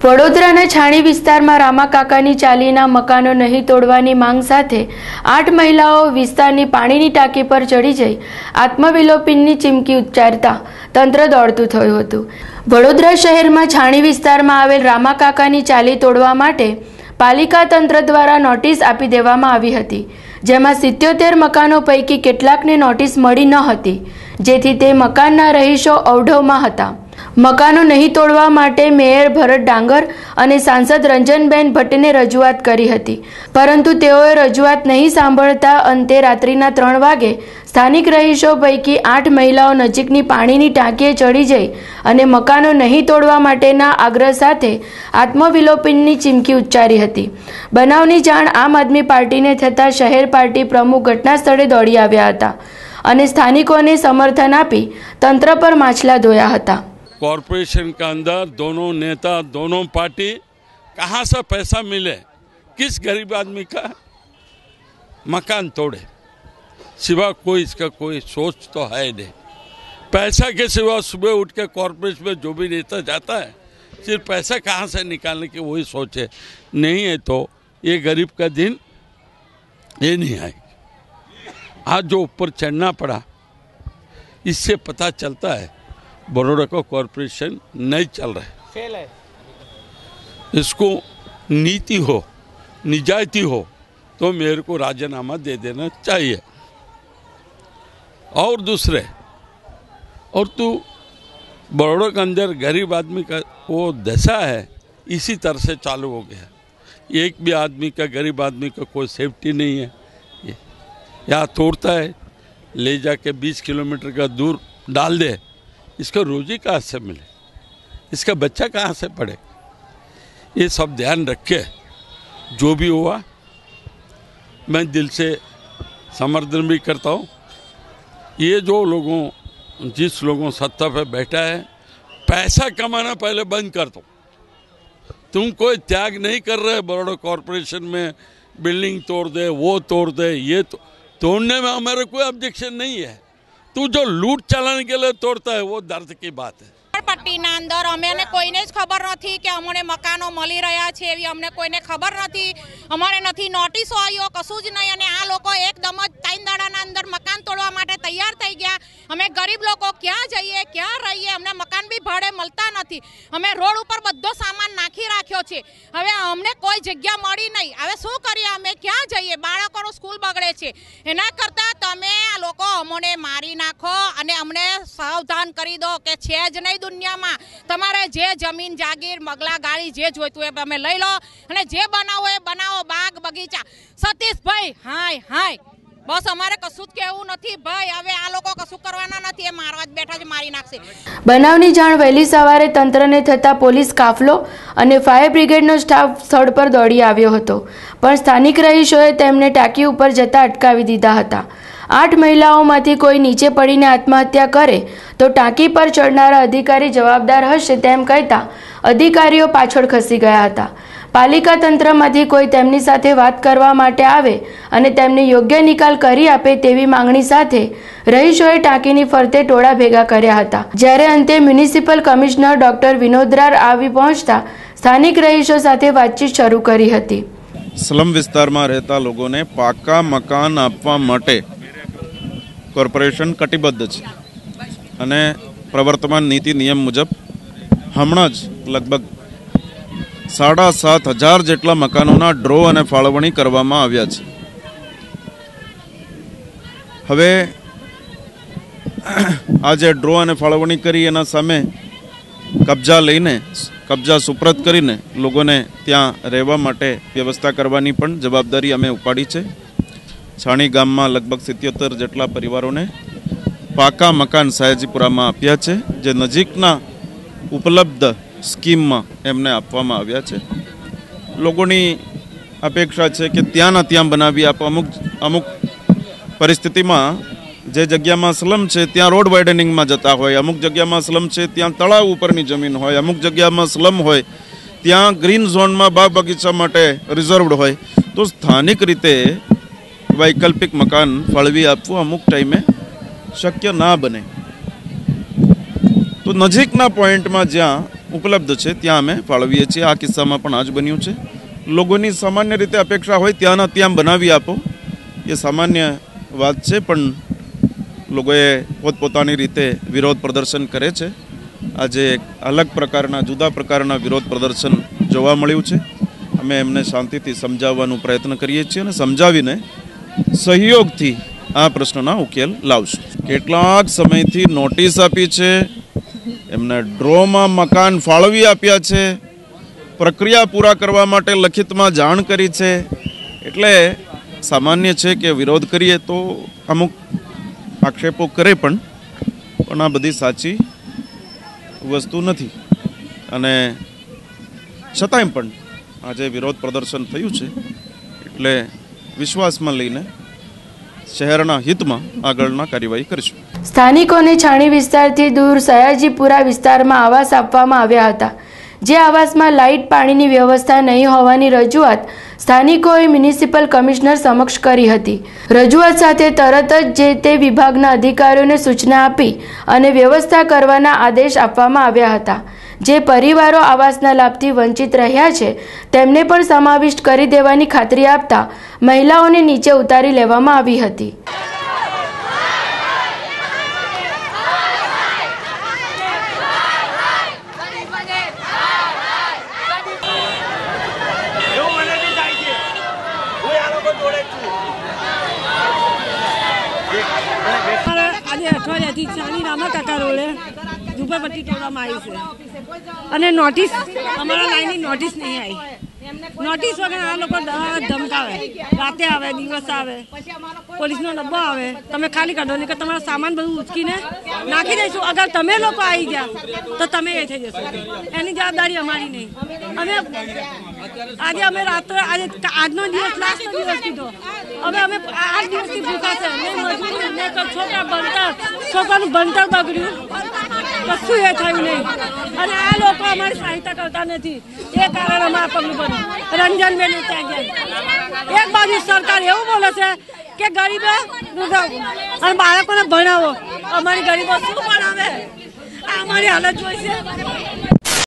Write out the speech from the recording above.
વડોદરાના છાણી વિસ્તારમાં રામાકાકાની ચાલીના મકાનો નહીં તોડવાની માંગ સાથે 8 મહિલાઓ વિસ્તારની પાણીની ટાંકી પર ચડી જઈ આત્મવિલોપનની ચીમકી ઉચ્ચારતા તંત્ર દોડતું થયું હતું। વડોદરા શહેરમાં છાણી વિસ્તારમાં આવેલ રામાકાકાની ચાલી તોડવા માટે પાલિકા તંત્ર દ્વારા નોટિસ આપી દેવામાં આવી હતી, જેમાં 77 મકાનો પૈકી કેટલાકને નોટિસ મળી ન હતી, જેથી તે મકાનના રહીશો અવઢવમાં હતા। મકાનો નહીં તોડવા માટે મેયર ભરત ડાંગર અને સાંસદ રંજનબેન ભટ્ટને રજૂઆત કરી હતી, પરંતુ તેઓએ રજૂઆત નહીં સાંભળતા અંતે રાત્રિના 3 વાગે સ્થાનિક રહીશો પૈકી 8 મહિલાઓ નજીકની પાણીની ટાંકીએ ચડી જઈ અને મકાનો નહીં તોડવા માટેના આગ્રહ સાથે આત્મવિલોપનની ચીમકી ઉચ્ચારી હતી। બનાવની જાણ આમ આદમી પાર્ટીને થતાં શહેર પાર્ટી પ્રમુખ ઘટના સ્થળે દોડી આવ્યા હતા અને સ્થાનિકોને સમર્થન આપી તંત્ર પર માછલા ધોયા હતા। कॉरपोरेशन का अंदर दोनों नेता, दोनों पार्टी कहाँ से पैसा मिले, किस गरीब आदमी का मकान तोड़े, सिवा कोई इसका कोई सोच तो है नहीं। पैसा के सिवा सुबह उठ के कॉरपोरेशन में जो भी नेता जाता है सिर्फ पैसा कहाँ से निकालने की वही सोचे, नहीं है तो ये गरीब का दिन ये नहीं आएगी। आज जो ऊपर चढ़ना पड़ा इससे पता चलता है बड़ौदा का कॉरपोरेशन नहीं चल रहा है, फेल है। इसको नीति हो, निजायती हो तो मेयर को राजीनामा दे देना चाहिए। और दूसरे, और तू बड़ौदा के अंदर गरीब आदमी का वो दशा है इसी तरह से चालू हो गया। एक भी आदमी का, गरीब आदमी का कोई सेफ्टी नहीं है। यहाँ तोड़ता है, ले जाके 20 किलोमीटर का दूर डाल दे, इसका रोजी कहाँ से मिले, इसका बच्चा कहाँ से पढ़े। ये सब ध्यान रखे। जो भी हुआ मैं दिल से समर्थन भी करता हूँ। ये जो लोगों, जिस लोगों सत्ता पे बैठा है, पैसा कमाना पहले बंद कर दो। तुम कोई त्याग नहीं कर रहे बड़ौदा कॉरपोरेशन में, बिल्डिंग तोड़ दे, वो तोड़ दे, ये तोड़ने में हमारा कोई ऑब्जेक्शन नहीं है। तू जो लूट चलाने के लिए तोड़ता है वो दर्द की बात है। पट्टीना अंदर अमे कोईने ज खबर नहीं कि अमने मकानों मळी रह्या छे एवी अमने कोईने खबर नहीं। अमारे नहीं नोटिस आव्यो, कशुं ज नहीं, अने आ लोको एकदम ज 3 दाडाना अंदर मकान तोड़वा माटे तैयार थई गया। अमे गरीब लोको क्या जईए, क्या रहीए, अमने मकान भी भाड़े मळता नहीं। अमे रोड पर बधो सामान नाखी राख्यो छे, हवे अमने कोई जग्या मळी नहीं। हवे शुं करीए, अमे क्या जईए, बाळकोनो स्कूल बगड़े छे। एना करता तमे आ लोको अमने मारी नाखो अने अमने सावधान करी दो के छे ज नहीं दुनिया में। तमारे जे जमीन जागीर मगला गाड़ी जे जोईतुं होय तमे लई लो अने जे बनावो ए बनावो, बाग बगीचा। सतीश भाई हाय हाय, बस अमारे कशुं ज कहेवुं नथी भाई। हवे आ लोको कशुं करवाना नथी, ए मारवा ज बेठा छे, मारी नाखशे। बनावनी जाण वहेली सवारे तंत्रने थता पोलीस काफलो અને ફાયર બ્રિગેડનો સ્ટાફ સ્થળ પર દોડી આવ્યો હતો, પણ સ્થાનિક રહીશોએ તેમને ટાંકી ઉપર જતા અટકાવી દીધા હતા। 8 મહિલાઓમાંથી કોઈ નીચે પડીને આત્મહત્યા કરે તો ટાંકી પર ચડનારા અધિકારી જવાબદાર હશે તેમ કહેતા અધિકારીઓ પાછળ ખસી ગયા હતા। પાલિકા તંત્રમાંથી કોઈ તેમની સાથે વાત કરવા માટે આવે અને તેમને યોગ્ય નિકાલ કરી આપે તેવી માંગણી સાથે રહીશોએ ટાંકીની ફરતે ટોળા ભેગા કર્યા હતા, જ્યારે અંતે મ્યુનિસિપલ કમિશનર ડોક્ટર વિનોદરાર આવી પહોંચતા સ્થાનિક રહીશો સાથે વાતચીત શરૂ કરી હતી। સ્લમ વિસ્તારમાં રહેતા લોકોને પાકા મકાન આપવા માટે કોર્પોરેશન કટિબદ્ધ છે અને પ્રવર્તમાન નીતિ નિયમ મુજબ હમણાં જ લગભગ 7,500 જેટલા મકાનોના ડ્રો અને ફાળવણી કરવામાં આવ્યા છે। હવે આ જે ડ્રો અને ફાળવણી કરી એના સામે કબજા લઈને, કબજા સુપ્રત કરીને લોકોને ત્યાં રહેવા માટે વ્યવસ્થા કરવાની પણ જવાબદારી અમે ઉપાડી છે। છાણી ગામમાં લગભગ 77 જેટલા પરિવારોને પાકા મકાન સયાજીપુરામાં આપ્યા છે, જે નજીકના ઉપલબ્ધ સ્કીમમાં એમને આપવામાં આવ્યા છે। લોકોની અપેક્ષા છે કે ત્યાંના ત્યાં બનાવી આપ। અમુક પરિસ્થિતિમાં જે જગ્યામાં સ્લમ છે ત્યાં રોડ વાઇડનિંગમાં જતા હોય, અમુક જગ્યામાં સ્લમ છે ત્યાં તળાવ ઉપરની જમીન હોય, અમુક જગ્યામાં સ્લમ હોય ત્યાં ગ્રીન ઝોનમાં બાગ બગીચા માટે રિઝર્વડ હોય, તો સ્થાનિક રીતે વૈકલ્પિક મકાન ફાળવી આપવું અમુક ટાઈમે શક્ય ના બને। તો નજીકના પોઈન્ટમાં જ્યાં ઉપલબ્ધ છે ત્યાં અમે ફાળવીએ છીએ। આ કિસ્સામાં પણ આ જ બન્યું છે। લોકોની સામાન્ય રીતે અપેક્ષા હોય ત્યાંના ત્યાં બનાવી આપો, એ સામાન્ય વાત છે, પણ લોકોએ પોતપોતાની રીતે વિરોધ પ્રદર્શન કરે છે। આજે એક અલગ પ્રકારના જુદા પ્રકારના વિરોધ પ્રદર્શન જોવા મળ્યું છે। અમે એમને શાંતિથી સમજાવવાનો પ્રયત્ન કરીએ છીએ અને સમજાવીને સહયોગથી આ પ્રશ્નના ઉકેલ લાવશું। કેટલાક સમયથી નોટિસ આપી છે, એમને ડ્રોમાં મકાન ફાળવી આપ્યા છે, પ્રક્રિયા પૂરા કરવા માટે લખિતમાં જાણ કરી છે। એટલે સામાન્ય છે કે વિરોધ કરીએ તો અમુક આક્ષેપો કરે, પણ આ બધી સાચી વસ્તુ નથી। અને છતાંય પણ આજે વિરોધ પ્રદર્શન થયું છે, એટલે વિશ્વાસમાં લઈને શહેરના હિતમાં આગળના કાર્યવાહી કરીશું। સ્થાનિકોને છાણી વિસ્તારથી દૂર સયાજીપુરા વિસ્તારમાં આવાસ આપવામાં આવ્યા હતા, જે આવાસમાં લાઇટ પાણીની વ્યવસ્થા નહીં હોવાની રજૂઆત સ્થાનિકોએ મ્યુનિસિપલ કમિશનર સમક્ષ કરી હતી। રજૂઆત સાથે તરત જ જે તે વિભાગના અધિકારીઓને સૂચના આપી અને વ્યવસ્થા કરવાના આદેશ આપવામાં આવ્યા હતા। જે પરિવારો આવાસના લાભથી વંચિત રહ્યા છે તેમને પણ સમાવિષ્ટ કરી દેવાની ખાતરી આપતા મહિલાઓને નીચે ઉતારી લેવામાં આવી હતી। આજે અઠવાડિયાથી ચાલી રામા કાકા રોડે ઝુંપડપટ્ટી તોડવામાં આવી છે અને નોટિસ અમારા લાઈનની નોટિસ નહીં આવી। નોટિસ વગર આ લોકો ધમકાવે, રાતે આવે, દિવસ આવે, પોલીસનો ડબ્બો આવે, તમે ખાલી કાઢો નહીં કે તમારો સામાન બધું ઉચકીને નાખી દઈશું। અગર તમે લોકો આવી ગયા તો તમે એ થઈ જશો, એની જવાબદારી અમારી નહીં। અમે રાત્રે આજનો દિવસ લાસ્ટનો દિવસ કીધો, હવે અમે 8 દિવસથી ભૂખા છે, નહીં મજૂરી, નહીં છોકરાનું ભણતર બગડ્યું, કશું એ થયું નહીં અને આ લોકો અમારી સહાયતા કરતા નથી। એ કારણ અમારા પગલું બન્યું। રંજનબેન ત્યાં ગયા, એક બાજુ સરકાર એવું બોલે છે કે ગરીબો અને બાળકોને ભણાવો, અમારી ગરીબો શું ભણાવે? આ અમારી હાલત જોઈ છે।